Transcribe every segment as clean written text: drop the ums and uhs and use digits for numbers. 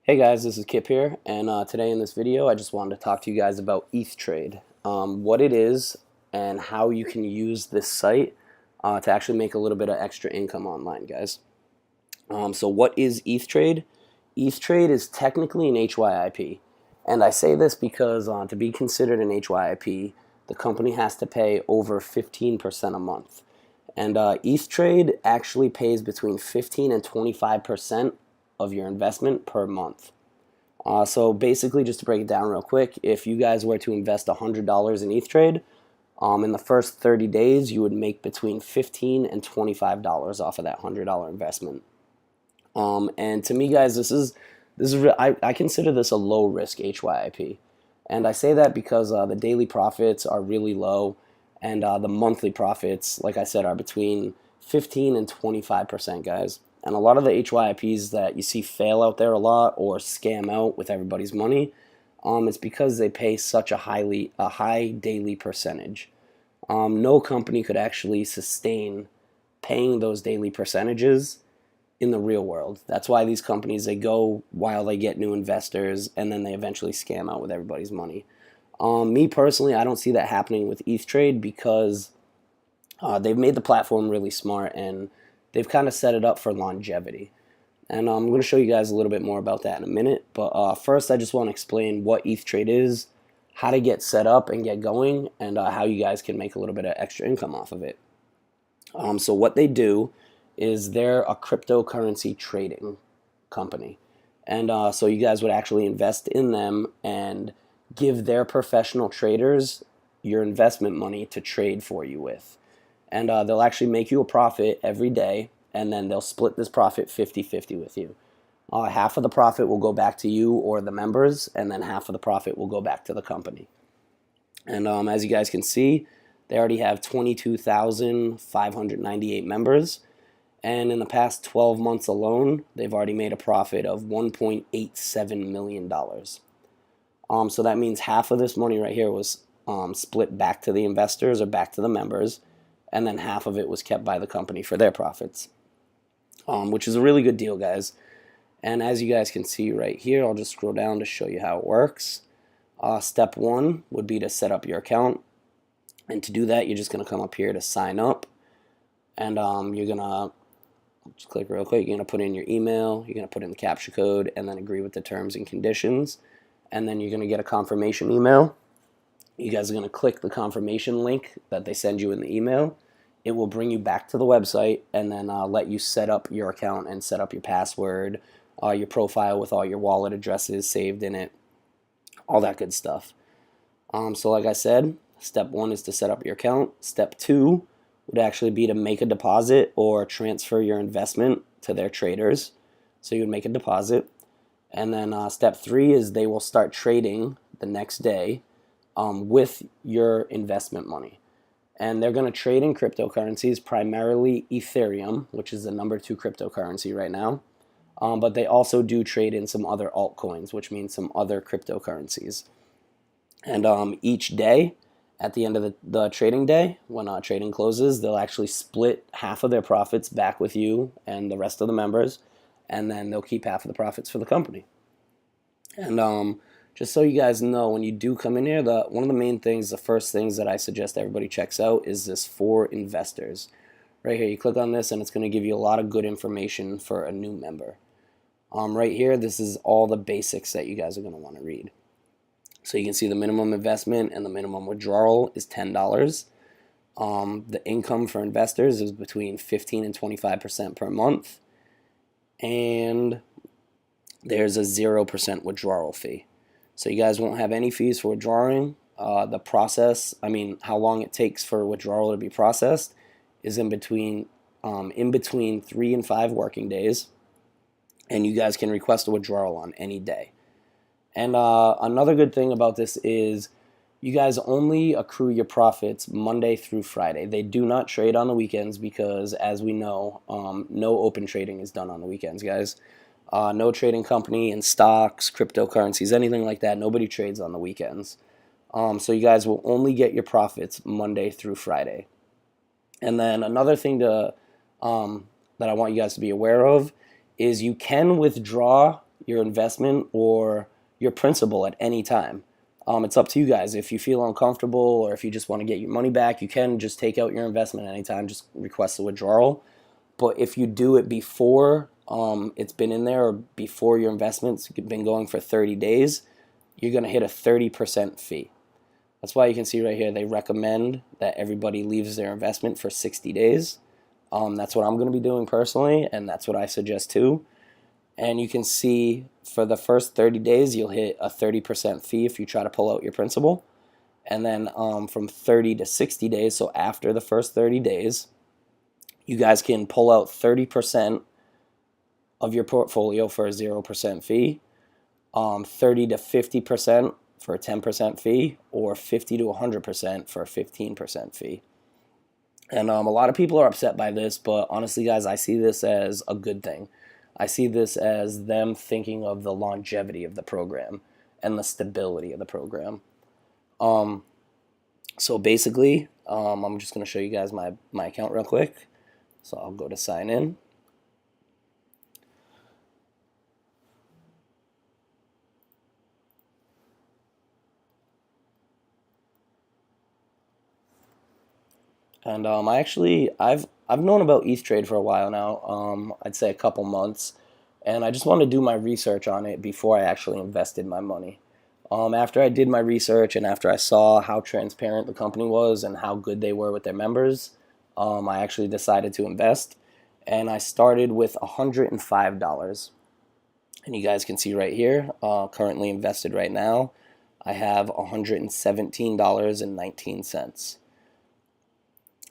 Hey guys, this is Kip here, and today in this video I just wanted to talk to you guys about ethtrade, what it is, and how you can use this site to actually make a little bit of extra income online, guys. So what is ethtrade? Ethtrade is technically an HYIP, and I say this because to be considered an HYIP, the company has to pay over 15% a month. And ethtrade actually pays between 15 and 25% of your investment per month. So basically, just to break it down real quick, if you guys were to invest $100 in ethtrade, in the first 30 days, you would make between $15 and $25 off of that $100 investment. And to me, guys, I consider this a low risk HYIP, and I say that because the daily profits are really low, and the monthly profits, like I said, are between 15 and 25%, guys. And a lot of the HYIPs that you see fail out there a lot or scam out with everybody's money, it's because they pay such a high daily percentage. No company could actually sustain paying those daily percentages in the real world. That's why these companies, they go while they get new investors, and then they eventually scam out with everybody's money. Me personally, I don't see that happening with ethtrade because they've made the platform really smart, and they've kind of set it up for longevity. And I'm going to show you guys a little bit more about that in a minute. But first, I just want to explain what ethtrade is, how to get set up and get going, and how you guys can make a little bit of extra income off of it. So what they do is they're a cryptocurrency trading company. And so you guys would actually invest in them and give their professional traders your investment money to trade for you with. And they'll actually make you a profit every day, and then they'll split this profit 50-50 with you. Half of the profit will go back to you or the members, and then half of the profit will go back to the company. And as you guys can see, they already have 22,598 members. And in the past 12 months alone, they've already made a profit of $1.87 million. So that means half of this money right here was split back to the investors or back to the members, and then half of it was kept by the company for their profits, which is a really good deal, guys. And as you guys can see right here, I'll just scroll down to show you how it works. Step one would be to set up your account. And to do that, you're just going to come up here to sign up. And you're going to just click real quick. You're going to put in your email. You're going to put in the CAPTCHA code and then agree with the terms and conditions. And then you're going to get a confirmation email. You guys are going to click the confirmation link that they send you in the email. It will bring you back to the website and then let you set up your account and set up your password, your profile with all your wallet addresses saved in it, all that good stuff. So like I said, step one is to set up your account. Step two would actually be to make a deposit or transfer your investment to their traders. So you would make a deposit. And then step three is they will start trading the next day with your investment money. And they're going to trade in cryptocurrencies, primarily Ethereum, which is the #2 cryptocurrency right now. But they also do trade in some other altcoins, which means some other cryptocurrencies. And each day, at the end of the trading day, when trading closes, they'll actually split half of their profits back with you and the rest of the members, and then they'll keep half of the profits for the company. And just so you guys know, when you do come in here, one of the main things, the first things that I suggest everybody checks out is this for investors. Right here, you click on this, and it's going to give you a lot of good information for a new member. Right here, this is all the basics that you guys are going to want to read. So you can see the minimum investment and the minimum withdrawal is $10. The income for investors is between 15 and 25% per month. And there's a 0% withdrawal fee. So you guys won't have any fees for withdrawing. The process, how long it takes for withdrawal to be processed is in between 3 and 5 working days. And you guys can request a withdrawal on any day. And another good thing about this is you guys only accrue your profits Monday through Friday. They do not trade on the weekends because, as we know, no open trading is done on the weekends, guys. No trading company in stocks, cryptocurrencies, anything like that. Nobody trades on the weekends. So you guys will only get your profits Monday through Friday. And then another thing that I want you guys to be aware of is you can withdraw your investment or your principal at any time. It's up to you guys. If you feel uncomfortable or if you just want to get your money back, you can just take out your investment anytime, just request a withdrawal. But if you do it before it's been in there or before your investment's been going for 30 days, you're going to hit a 30% fee. That's why you can see right here they recommend that everybody leaves their investment for 60 days. That's what I'm going to be doing personally, and that's what I suggest too. And you can see for the first 30 days, you'll hit a 30% fee if you try to pull out your principal. And then from 30 to 60 days, so after the first 30 days, you guys can pull out 30% of your portfolio for a 0% fee, 30 to 50% for a 10% fee, or 50 to 100% for a 15% fee. And a lot of people are upset by this, but honestly, guys, I see this as a good thing. I see this as them thinking of the longevity of the program and the stability of the program. So basically, I'm just going to show you guys my account real quick. So I'll go to sign in. And I've known about ethtrade for a while now. I'd say a couple months, and I just wanted to do my research on it before I actually invested my money. After I did my research and after I saw how transparent the company was and how good they were with their members, I actually decided to invest, and I started with $105. And you guys can see right here, currently invested right now, I have $117.19.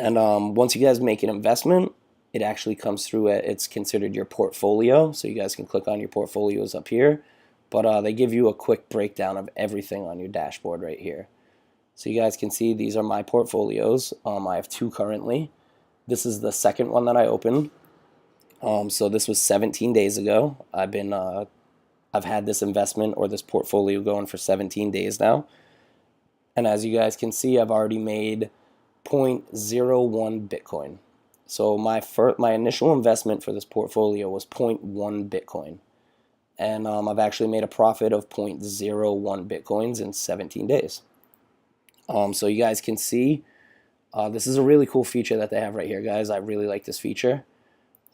And once you guys make an investment, it actually comes through. It's considered your portfolio, so you guys can click on your portfolios up here. But they give you a quick breakdown of everything on your dashboard right here. So you guys can see these are my portfolios. I have two currently. This is the second one that I opened. So this was 17 days ago. I've had this investment or this portfolio going for 17 days now. And as you guys can see, I've already made 0.01 Bitcoin. So my initial investment for this portfolio was 0.1 Bitcoin. And I've actually made a profit of 0.01 Bitcoins in 17 days. So you guys can see, this is a really cool feature that they have right here, guys. I really like this feature.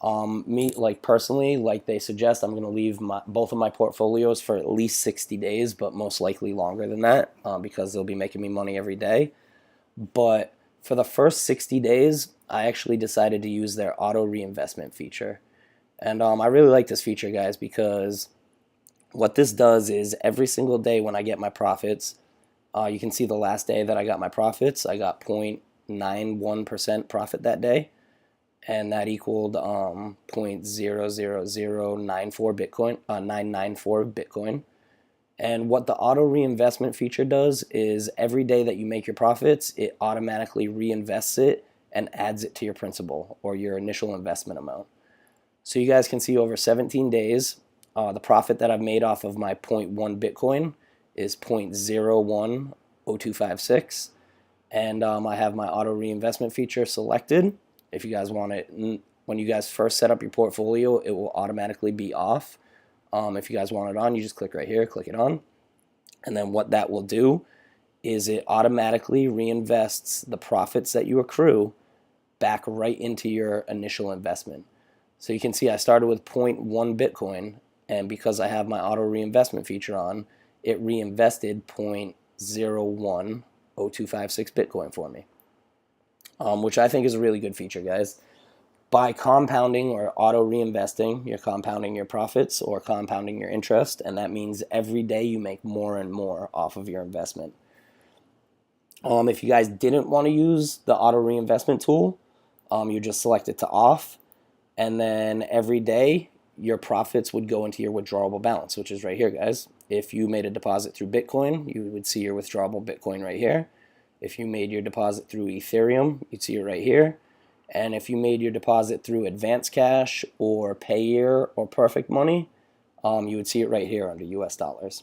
Personally, like they suggest, I'm going to leave both of my portfolios for at least 60 days, but most likely longer than that, because they'll be making me money every day. But for the first 60 days, I actually decided to use their auto reinvestment feature. And I really like this feature, guys, because what this does is every single day when I get my profits, you can see the last day that I got my profits, I got 0.91% profit that day. And that equaled 0.00094 Bitcoin, 994 Bitcoin. And what the auto reinvestment feature does is every day that you make your profits, it automatically reinvests it and adds it to your principal or your initial investment amount. So you guys can see over 17 days, the profit that I've made off of my 0.1 Bitcoin is 0.010256. And I have my auto reinvestment feature selected. If you guys want it, when you guys first set up your portfolio, it will automatically be off. If you guys want it on, you just click right here, click it on. And then what that will do is it automatically reinvests the profits that you accrue back right into your initial investment. So you can see I started with 0.1 Bitcoin, and because I have my auto reinvestment feature on, it reinvested 0.010256 Bitcoin for me, which I think is a really good feature, guys. By compounding or auto reinvesting, you're compounding your profits or compounding your interest, and that means every day you make more and more off of your investment. If you guys didn't want to use the auto reinvestment tool, you just select it to off, and then every day your profits would go into your withdrawable balance, which is right here, guys. If you made a deposit through Bitcoin, you would see your withdrawable Bitcoin right here. If you made your deposit through Ethereum, you'd see it right here. And if you made your deposit through Advance Cash or Payeer or Perfect Money, you would see it right here under US dollars.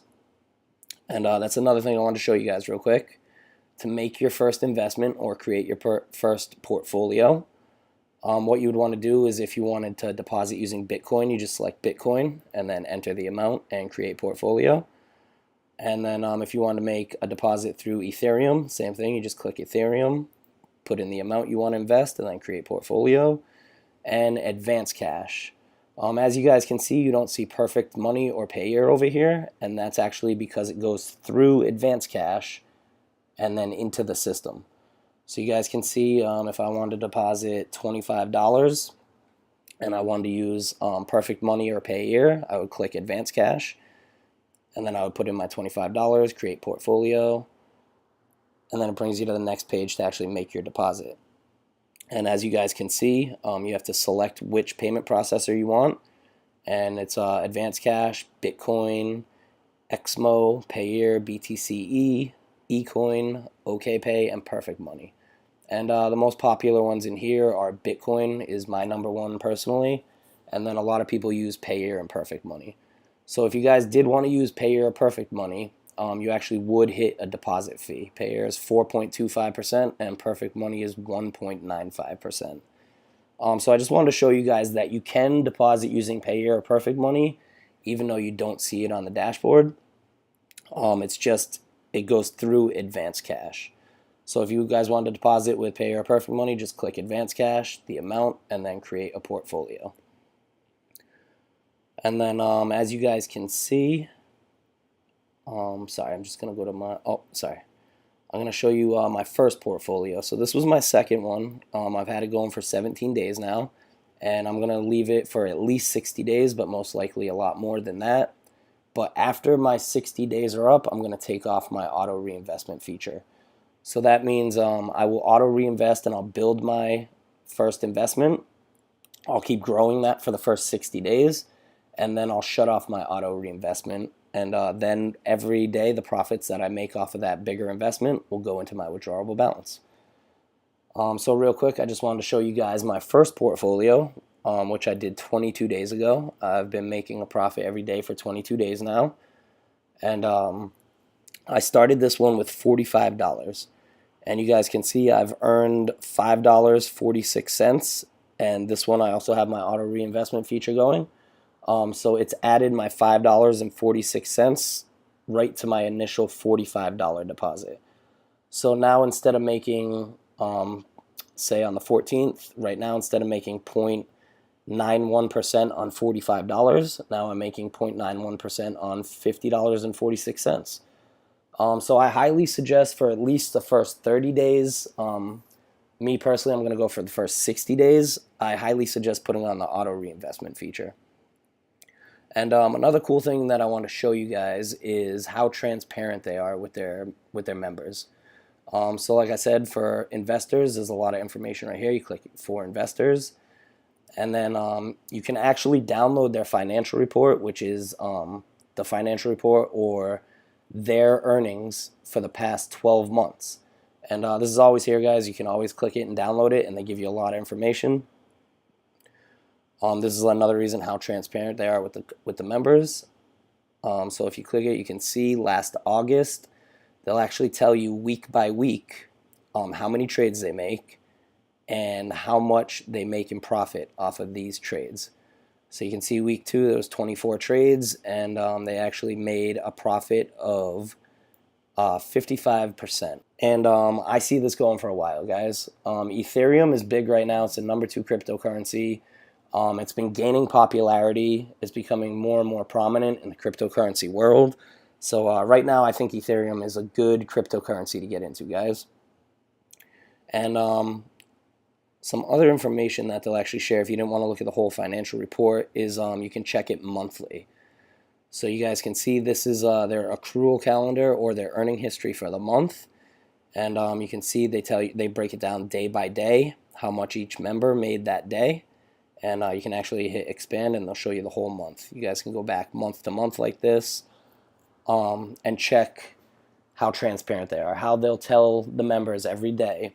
And that's another thing I wanted to show you guys real quick. To make your first investment or create your first portfolio, What you would want to do is if you wanted to deposit using Bitcoin, you just select Bitcoin and then enter the amount and create portfolio. And then if you want to make a deposit through Ethereum, same thing, you just click Ethereum, put in the amount you want to invest, and then create portfolio. And advance cash. As you guys can see, you don't see perfect money or payer over here, and that's actually because it goes through advance cash and then into the system. So you guys can see if I wanted to deposit $25 and I wanted to use perfect money or payer, I would click advance cash, and then I would put in my $25, create portfolio, and then it brings you to the next page to actually make your deposit. And as you guys can see, you have to select which payment processor you want, and it's advance cash, Bitcoin, XMO, Payeer, BTCE, eCoin, OKPay, and Perfect Money. And the most popular ones in here are Bitcoin is my #1 personally, and then a lot of people use Payeer and Perfect Money. So if you guys did want to use Payeer or Perfect Money, you actually would hit a deposit fee. Payeer is 4.25% and Perfect Money is 1.95%. So I just wanted to show you guys that you can deposit using Payeer or Perfect Money, even though you don't see it on the dashboard. It's just, it goes through advance cash. So if you guys want to deposit with Payeer or Perfect Money, just click advance cash, the amount, and then create a portfolio. And then as you guys can see, sorry, I'm just going to go to my, I'm going to show you my first portfolio. So this was my second one. I've had it going for 17 days now, and I'm going to leave it for at least 60 days, but most likely a lot more than that. But after my 60 days are up, I'm going to take off my auto reinvestment feature. So that means I will auto reinvest and I'll build my first investment. I'll keep growing that for the first 60 days, and then I'll shut off my auto reinvestment. And then every day the profits that I make off of that bigger investment will go into my withdrawable balance. So real quick, I just wanted to show you guys my first portfolio, which I did 22 days ago. I've been making a profit every day for 22 days now. And I started this one with $45. And you guys can see I've earned $5.46. And this one I also have my auto reinvestment feature going. So it's added my $5.46 right to my initial $45 deposit. So now instead of making, say on the 14th, right now instead of making 0.91% on $45, now I'm making 0.91% on $50.46. So I highly suggest for at least the first 30 days, me personally, I'm going to go for the first 60 days. I highly suggest putting on the auto reinvestment feature. And another cool thing that I want to show you guys is how transparent they are with their members. So like I said, for investors, there's a lot of information right here. You click for investors, and then you can actually download their financial report, which is the financial report or their earnings for the past 12 months. And this is always here, guys. You can always click it and download it, and they give you a lot of information. This is another reason how transparent they are with the members. So if you click it, you can see last August, they'll actually tell you week by week how many trades they make and how much they make in profit off of these trades. So you can see week 2, there was 24 trades, and they actually made a profit of 55%. And I see this going for a while, guys. Ethereum is big right now. It's the #2 cryptocurrency. It's been gaining popularity. It's becoming more and more prominent in the cryptocurrency world. So right now, I think Ethereum is a good cryptocurrency to get into, guys. And some other information that they'll actually share, if you didn't want to look at the whole financial report, is you can check it monthly. So you guys can see this is their accrual calendar or their earning history for the month. And you can see they break it down day by day, how much each member made that day. And you can actually hit expand, and they'll show you the whole month. You guys can go back month to month like this and check how transparent they are, how they'll tell the members every day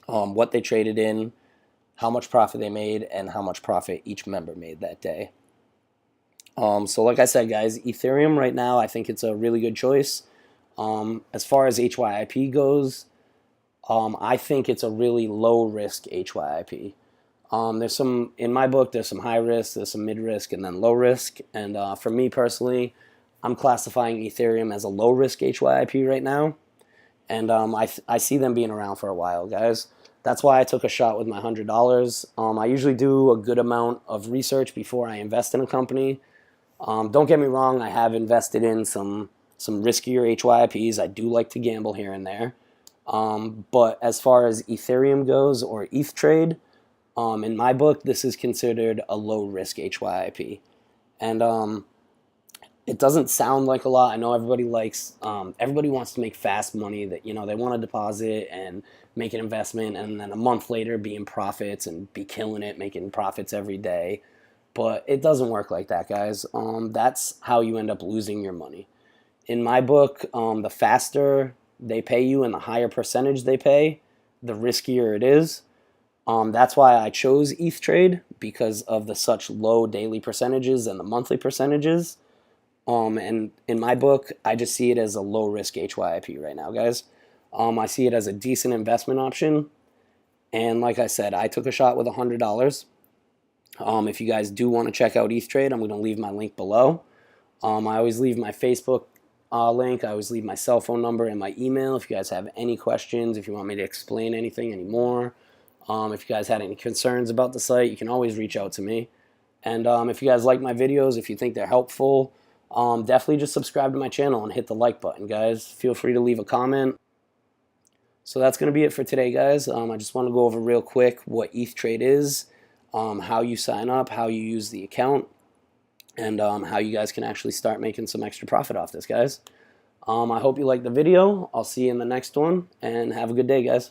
what they traded in, how much profit they made, and how much profit each member made that day. So like I said, guys, Ethereum right now, I think it's a really good choice. As far as HYIP goes, I think it's a really low-risk HYIP. There's some, in my book, there's some high risk, there's some mid risk, and then low risk. And for me personally, I'm classifying Ethereum as a low risk HYIP right now. And I see them being around for a while, guys. That's why I took a shot with my $100. I usually do a good amount of research before I invest in a company. Don't get me wrong, I have invested in some riskier HYIPs. I do like to gamble here and there. But as far as Ethereum goes, or ethtrade, in my book, this is considered a low risk HYIP. And it doesn't sound like a lot. I know everybody wants to make fast money, that, they want to deposit and make an investment and then a month later be in profits and be killing it, making profits every day. But it doesn't work like that, guys. That's how you end up losing your money. In my book, the faster they pay you and the higher percentage they pay, the riskier it is. That's why I chose ethtrade, because of the such low daily percentages and the monthly percentages. And in my book, I just see it as a low risk HYIP right now, guys. I see it as a decent investment option. And like I said, I took a shot with $100. If you guys do want to check out ethtrade, I'm going to leave my link below. I always leave my Facebook link. I always leave my cell phone number and my email if you guys have any questions, if you want me to explain anything anymore. If you guys had any concerns about the site, you can always reach out to me. And if you guys like my videos, if you think they're helpful, definitely just subscribe to my channel and hit the like button, guys. Feel free to leave a comment. So that's going to be it for today, guys. I just want to go over real quick what ethtrade is, how you sign up, how you use the account, and how you guys can actually start making some extra profit off this, guys. I hope you liked the video. I'll see you in the next one, and have a good day, guys.